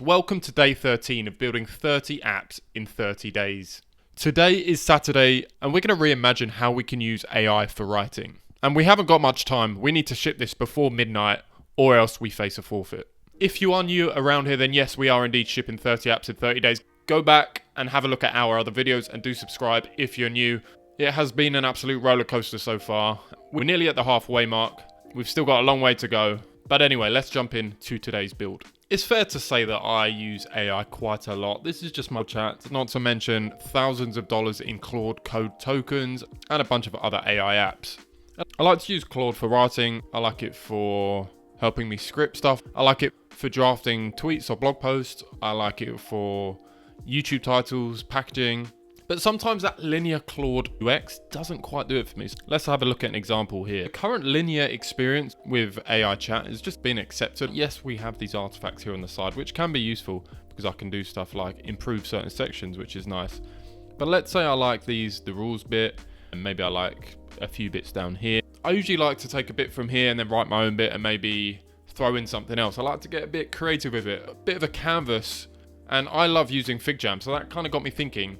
Welcome to day 13 of building 30 apps in 30 days. Today is Saturday and we're going to reimagine how we can use AI for writing. And we haven't got much time. We need to ship this before midnight or else we face a forfeit. If you are new around here, then yes, we are indeed shipping 30 apps in 30 days. Go back and have a look at our other videos and do subscribe if you're new. It has been an absolute roller coaster so far. We're nearly at the halfway mark. We've still got a long way to go. But anyway, let's jump into today's build. It's fair to say that I use AI quite a lot. This is just my chat, not to mention thousands of dollars in Claude Code tokens and a bunch of other AI apps. I like to use Claude for writing. I like it for helping me script stuff. I like it for drafting tweets or blog posts. I like it for YouTube titles, packaging. But sometimes that linear Claude UX doesn't quite do it for me. So let's have a look at an example here. The current linear experience with AI chat has just been accepted. Yes, we have these artifacts here on the side, which can be useful because I can do stuff like improve certain sections, which is nice. But let's say I like the rules bit, and maybe I like a few bits down here. I usually like to take a bit from here and then write my own bit and maybe throw in something else. I like to get a bit creative with it, a bit of a canvas. And I love using FigJam, so that kind of got me thinking,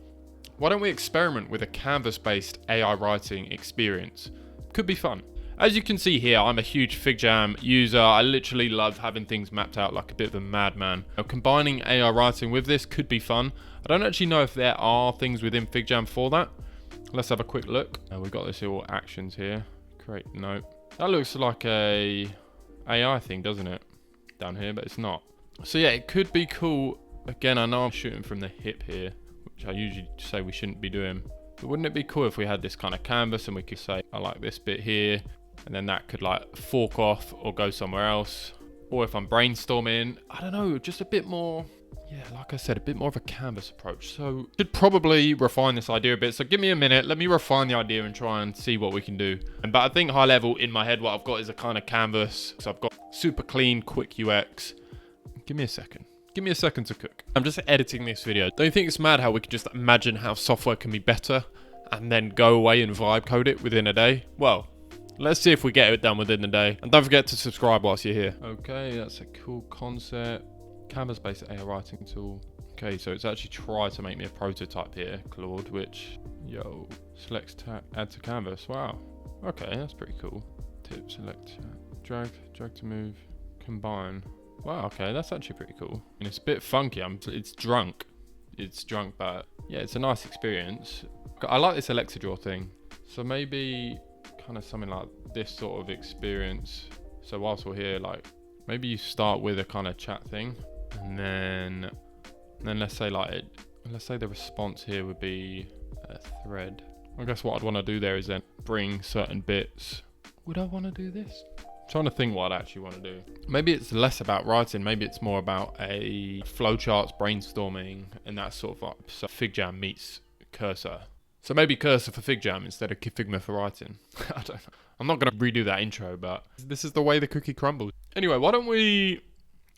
why don't we experiment with a canvas-based AI writing experience? Could be fun. As you can see here, I'm a huge FigJam user. I literally love having things mapped out like a bit of a madman. Now, combining AI writing with this could be fun. I don't actually know if there are things within FigJam for that. Let's have a quick look. We've got this all actions here. Create note. That looks like a AI thing, doesn't it? Down here, but it's not. So yeah, it could be cool. Again, I know I'm shooting from the hip here, which I usually say we shouldn't be doing. But wouldn't it be cool if we had this kind of canvas and we could say, I like this bit here, and then that could like fork off or go somewhere else. Or if I'm brainstorming, I don't know, just a bit more, yeah, like I said, a bit more of a canvas approach. So should probably refine this idea a bit. So give me a minute, let me refine the idea and try and see what we can do. But I think high level in my head, what I've got is a kind of canvas. So I've got super clean, quick UX. Give me a second. Give me a second to cook. I'm just editing this video. Don't you think it's mad how we could just imagine how software can be better and then go away and vibe code it within a day? Well, let's see if we get it done within the day. And don't forget to subscribe whilst you're here. Okay, that's a cool concept. Canvas-based AI writing tool. Okay, so it's actually tried to make me a prototype here, Claude, which, select add to canvas. Wow. Okay, that's pretty cool. Tip, select, drag to move, combine. Wow, okay, that's actually pretty cool. And it's a bit funky. It's drunk, but yeah, it's a nice experience. I like this Alexa draw thing. So maybe kind of something like this sort of experience. So whilst we're here, like maybe you start with a kind of chat thing, and then let's say the response here would be a thread. I guess what I'd want to do there is then bring certain bits. Would I want to do this? Trying to think what I'd actually want to do. Maybe it's less about writing, maybe it's more about a flowcharts, brainstorming, and that sort of vibe. So FigJam meets Cursor. So maybe Cursor for FigJam instead of Figma for writing. I don't know. I'm not going to redo that intro, but this is the way the cookie crumbles. Anyway, why don't we...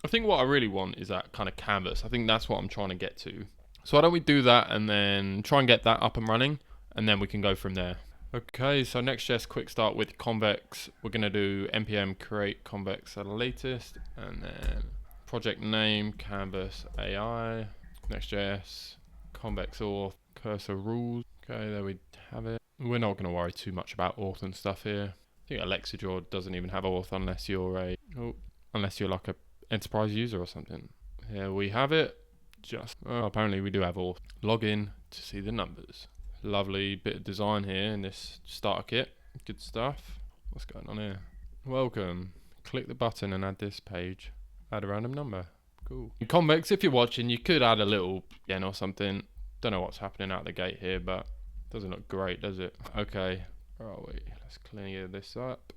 I think what I really want is that kind of canvas. I think that's what I'm trying to get to. So why don't we do that and then try and get that up and running, and then we can go from there. Okay, so Next.js quick start with convex. We're going to do npm create convex at the latest, and then project name canvas AI, Next.js, convex auth, cursor rules. Okay, there we have it. We're not going to worry too much about auth and stuff here. I think Alexa draw doesn't even have auth unless you're like a enterprise user or something. Here we have it. Apparently we do have auth. Log in to see the numbers. Lovely bit of design here in this starter kit. Good stuff. What's going on here? Welcome. Click the button and add this page. Add a random number. Cool. In convex, if you're watching, you could add a little yen or something. Don't know what's happening out the gate here, but doesn't look great, does it? Okay. Where are we? Let's clear this up.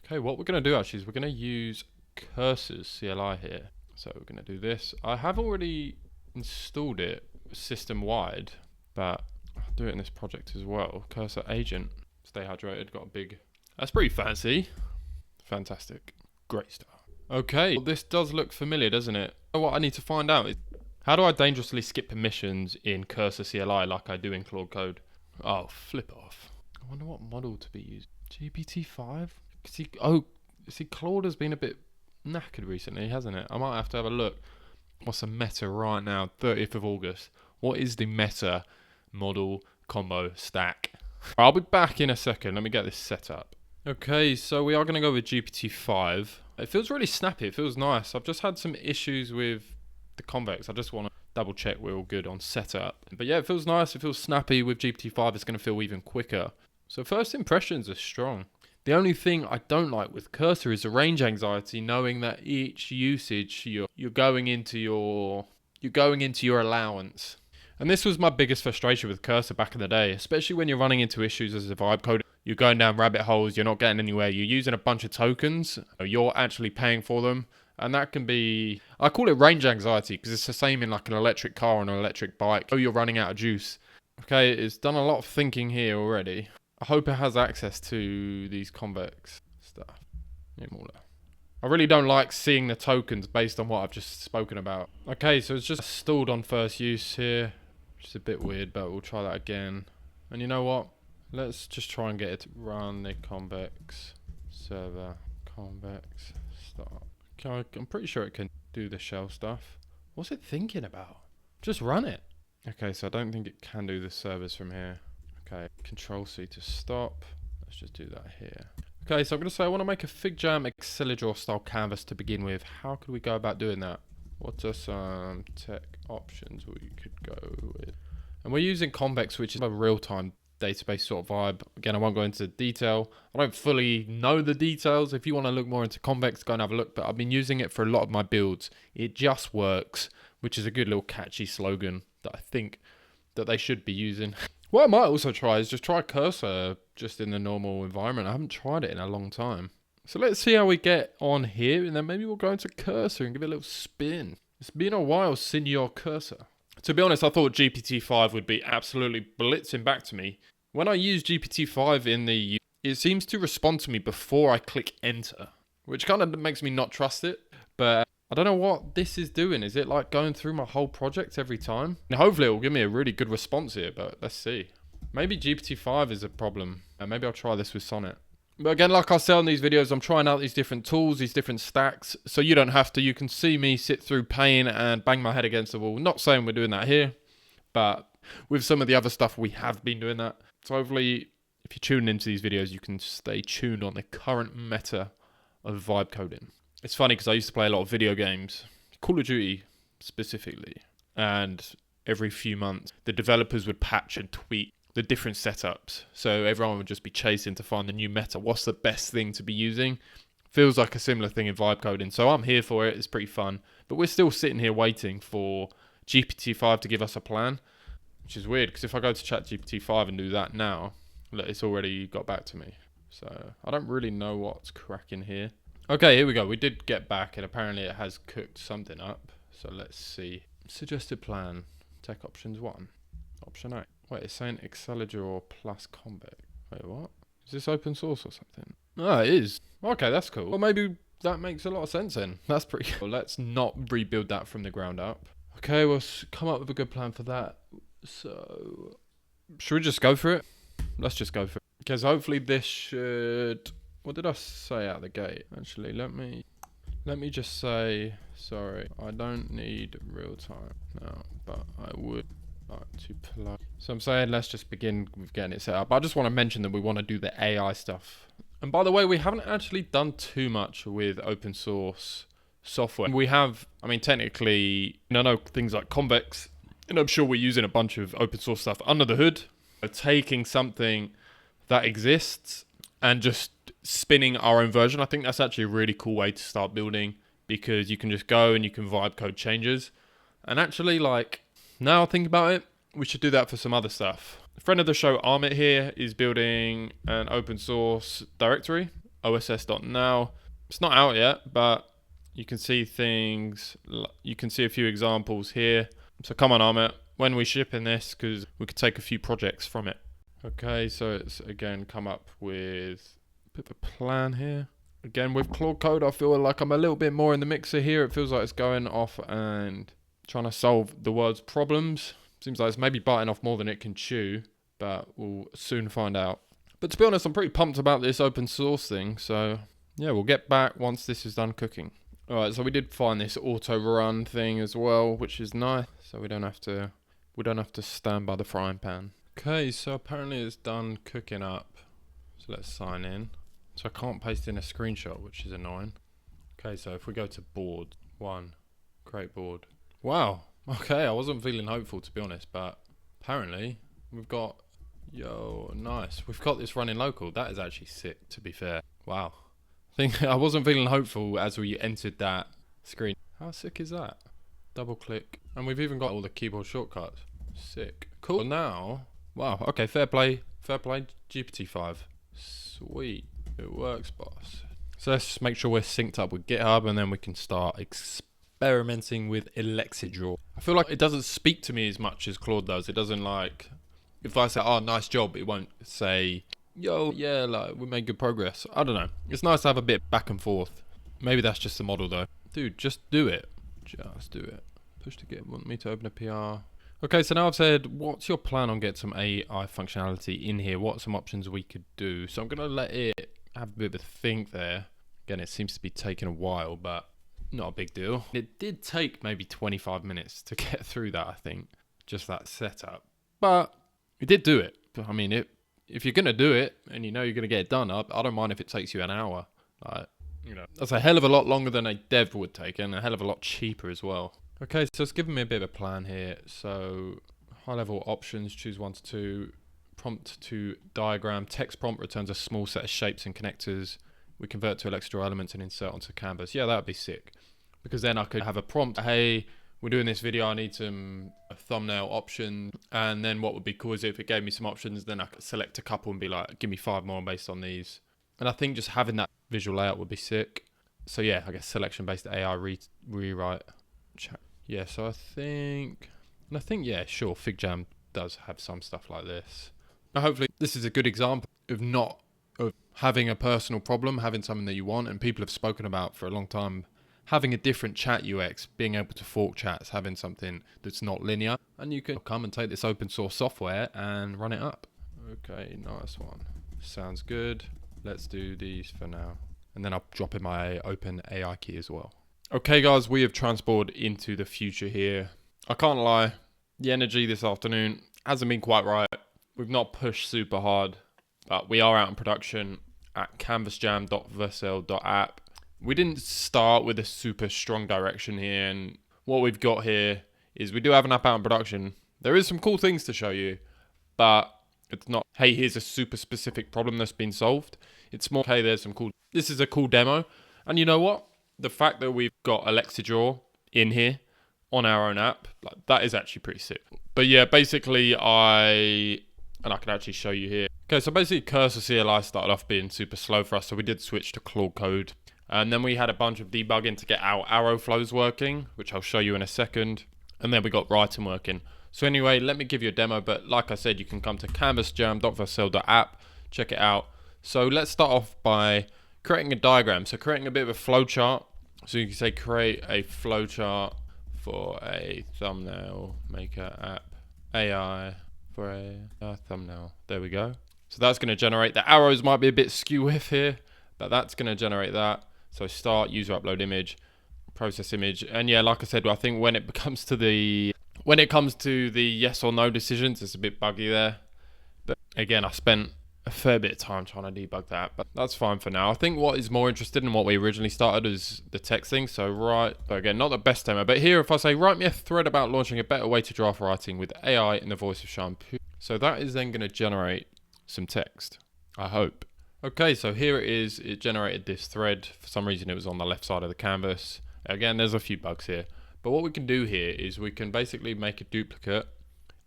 Okay, what we're going to do actually is we're going to use Cursor's CLI here. So we're going to do this. I have already installed it system-wide, but I'll do it in this project as well. Cursor agent, stay hydrated, got a big... That's pretty fancy. Fantastic. Great stuff. Okay, well, this does look familiar, doesn't it? What I need to find out is, how do I dangerously skip permissions in Cursor CLI like I do in Claude Code? Oh, flip off. I wonder what model to be used. GPT-5? See, Claude has been a bit knackered recently, hasn't it? I might have to have a look. What's the meta right now? 30th of August. What is the meta model combo stack? I'll be back in a second. Let me get this set up. Okay, so we are going to go with GPT-5. It feels really snappy. It feels nice. I've just had some issues with the convex. I just want to double check we're all good on setup. But yeah, it feels nice. It feels snappy. With GPT-5, it's going to feel even quicker. So first impressions are strong. The only thing I don't like with Cursor is the range anxiety, knowing that each usage you're going into your allowance. And this was my biggest frustration with Cursor back in the day, especially when you're running into issues as a vibe code. You're going down rabbit holes, you're not getting anywhere, you're using a bunch of tokens, you're actually paying for them. And that can be, I call it range anxiety because it's the same in like an electric car or an electric bike. Oh, you're running out of juice. Okay, it's done a lot of thinking here already. I hope it has access to these convex stuff. I really don't like seeing the tokens based on what I've just spoken about. Okay, so it's just stalled on first use here. Which is a bit weird, but we'll try that again. And you know what? Let's just try and get it to run the convex server. Convex start. Okay, I'm pretty sure it can do the shell stuff. What's it thinking about? Just run it. Okay, so I don't think it can do the servers from here. Okay, Control C to stop. Let's just do that here. Okay, so I'm going to say I want to make a FigJam Accelerator style canvas to begin with. How could we go about doing that? What are some tech options we could go with? And we're using Convex, which is a real-time database sort of vibe. Again, I won't go into detail. I don't fully know the details. If you want to look more into Convex, go and have a look. But I've been using it for a lot of my builds. It just works, which is a good little catchy slogan that I think that they should be using. What I might also try is just try Cursor just in the normal environment. I haven't tried it in a long time. So let's see how we get on here, and then maybe we'll go into Cursor and give it a little spin. It's been a while, Senor Cursor. To be honest, I thought GPT-5 would be absolutely blitzing back to me. When I use GPT-5 it seems to respond to me before I click enter, which kind of makes me not trust it. But I don't know what this is doing. Is it like going through my whole project every time? And hopefully it will give me a really good response here, but let's see. Maybe GPT-5 is a problem. And maybe I'll try this with Sonnet. But again, like I say on these videos, I'm trying out these different tools, these different stacks, so you don't have to. You can see me sit through pain and bang my head against the wall. Not saying we're doing that here, but with some of the other stuff, we have been doing that. So hopefully, if you're tuning into these videos, you can stay tuned on the current meta of vibe coding. It's funny because I used to play a lot of video games, Call of Duty specifically, and every few months, the developers would patch and tweak the different setups. So everyone would just be chasing to find the new meta. What's the best thing to be using? Feels like a similar thing in vibe coding. So I'm here for it. It's pretty fun. But we're still sitting here waiting for GPT-5 to give us a plan, which is weird because if I go to ChatGPT-5 and do that now, look, it's already got back to me. So I don't really know what's cracking here. Okay, here we go. We did get back and apparently it has cooked something up. So let's see. Suggested plan. Tech options 1. Option 8. Wait, it's saying Accelerator plus Convex. Wait, what? Is this open source or something? Oh, it is. Okay, that's cool. Well, maybe that makes a lot of sense then. That's pretty cool. Let's not rebuild that from the ground up. Okay, we'll come up with a good plan for that. So, should we just go for it? Let's just go for it. Because hopefully this should... What did I say out the gate? Actually, let me just say, sorry, I don't need real time now, but I would like to plug. So I'm saying let's just begin with getting it set up. I just want to mention that we want to do the AI stuff. And by the way, we haven't actually done too much with open source software. We have, I mean, technically, I know things like Convex, and I'm sure we're using a bunch of open source stuff under the hood. Taking something that exists and just spinning our own version. I think that's actually a really cool way to start building because you can just go and you can vibe code changes. And actually, like, now I think about it, we should do that for some other stuff. A friend of the show, Amit here, is building an open source directory, oss.now. It's not out yet, but you can see things, you can see a few examples here. So come on, Amit, when we ship in this, because we could take a few projects from it. Okay, so it's again come up with a bit of a plan here. Again, with Claude Code, I feel like I'm a little bit more in the mixer here. It feels like it's going off and trying to solve the world's problems. Seems like it's maybe biting off more than it can chew, but we'll soon find out. But to be honest, I'm pretty pumped about this open source thing. So yeah, we'll get back once this is done cooking. Alright, so we did find this auto run thing as well, which is nice. So we don't have to stand by the frying pan. Okay, so apparently it's done cooking up. So let's sign in. So I can't paste in a screenshot, which is annoying. Okay, so if we go to board, create board. Wow, okay, I wasn't feeling hopeful to be honest, but apparently we've got, nice. We've got this running local. That is actually sick, to be fair. Wow. I think I wasn't feeling hopeful as we entered that screen. How sick is that? Double click. And we've even got all the keyboard shortcuts. Sick. Cool. Well, now, wow, okay, fair play, GPT-5. Sweet. It works, boss. So let's make sure we're synced up with GitHub and then we can start experimenting with Alexa. I feel like it doesn't speak to me as much as Claude does. It doesn't like, if I say, oh, nice job, it won't say, yo, yeah, like, we made good progress. I don't know. It's nice to have a bit back and forth. Maybe that's just the model though. Dude, just do it. Just do it. Push to get, want me to open a PR. Okay, so now I've said, what's your plan on getting some AI functionality in here? What are some options we could do? So I'm going to let it have a bit of a think there. Again, it seems to be taking a while, but not a big deal. It did take maybe 25 minutes to get through that, I think. Just that setup. But it did do it. I mean, if you're going to do it and you know you're going to get it done up, I don't mind if it takes you an hour. Like, that's a hell of a lot longer than a dev would take and a hell of a lot cheaper as well. Okay, so it's given me a bit of a plan here. So high level options, choose 1 to 2, prompt to diagram, text prompt returns a small set of shapes and connectors. We convert to Alexa elements and insert onto canvas. Yeah, that would be sick. Because then I could have a prompt, hey, we're doing this video, I need some thumbnail option. And then what would be cool is if it gave me some options, then I could select a couple and be like, give me 5 more based on these. And I think just having that visual layout would be sick. So yeah, I guess selection based AI rewrite. Yeah, so I think, yeah, sure, FigJam does have some stuff like this. Now, hopefully this is a good example of having a personal problem, having something that you want, and people have spoken about for a long time, having a different chat UX, being able to fork chats, having something that's not linear, and you can come and take this open source software and run it up. Okay, nice one. Sounds good. Let's do these for now. And then I'll drop in my open AI key as well. Okay guys, we have transported into the future here. I can't lie, the energy this afternoon hasn't been quite right. We've not pushed super hard, but we are out in production at canvasjam.vercel.app. We didn't start with a super strong direction here, and what we've got here is we do have an app out in production. There is some cool things to show you, but it's not, hey, here's a super specific problem that's been solved. It's more, hey, this is a cool demo. And you know what? The fact that we've got Alexa Draw in here on our own app, like, that is actually pretty sick. But yeah, basically and I can actually show you here. Okay, so basically Cursor CLI started off being super slow for us, so we did switch to Claude Code. And then we had a bunch of debugging to get our arrow flows working, which I'll show you in a second. And then we got writing working. So anyway, let me give you a demo, but like I said, you can come to canvasjam.vercel.app, check it out. So let's start off by creating a diagram. So creating a bit of a flowchart. So you can say create a flowchart for a thumbnail maker app AI for a thumbnail. There we go. So that's going to generate, the arrows might be a bit skew with here, but that's going to generate that. So start, user upload image, process image. And yeah, like I said, I think when it comes to the yes or no decisions, it's a bit buggy there. But again, I spent a fair bit of time trying to debug that, but that's fine for now. I think what is more interesting in what we originally started is the text thing. So but again, not the best demo, but here if I say, write me a thread about launching a better way to draft writing with AI in the voice of Shampoo. So that is then going to generate some text, I hope. Okay, so here it is. It generated this thread. For some reason, it was on the left side of the canvas. Again, there's a few bugs here. But what we can do here is we can basically make a duplicate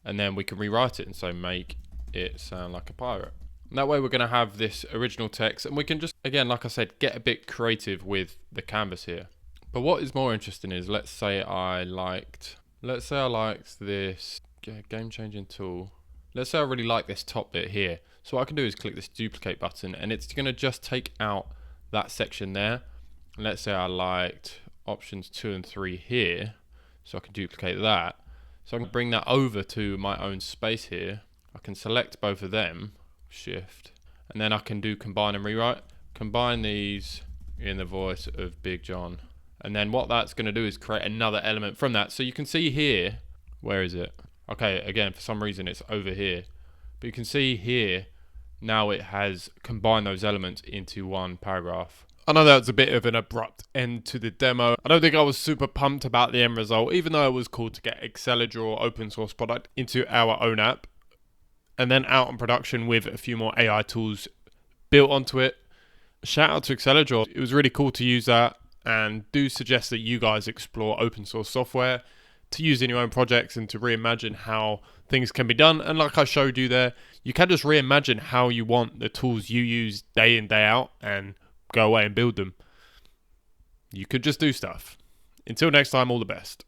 and then we can rewrite it and so make it sound like a pirate. And that way we're going to have this original text and we can just, again, like I said, get a bit creative with the canvas here. But what is more interesting is, let's say I liked this game-changing tool. Let's say I really like this top bit here. So what I can do is click this duplicate button and it's going to just take out that section there. And let's say I liked options 2 and 3 here. So I can duplicate that. So I can bring that over to my own space here. I can select both of them, shift, and then I can do combine and rewrite. Combine these in the voice of Big John. And then what that's going to do is create another element from that. So you can see here, where is it? Okay, again, for some reason it's over here. But you can see here, now it has combined those elements into one paragraph. I know that was a bit of an abrupt end to the demo. I don't think I was super pumped about the end result, even though it was cool to get Excalidraw open source product into our own app and then out on production with a few more AI tools built onto it. Shout out to Excalidraw. It was really cool to use that, and do suggest that you guys explore open source software to use in your own projects and to reimagine how things can be done. And like I showed you there, you can just reimagine how you want the tools you use day in, day out, and go away and build them. You could just do stuff. Until next time, all the best.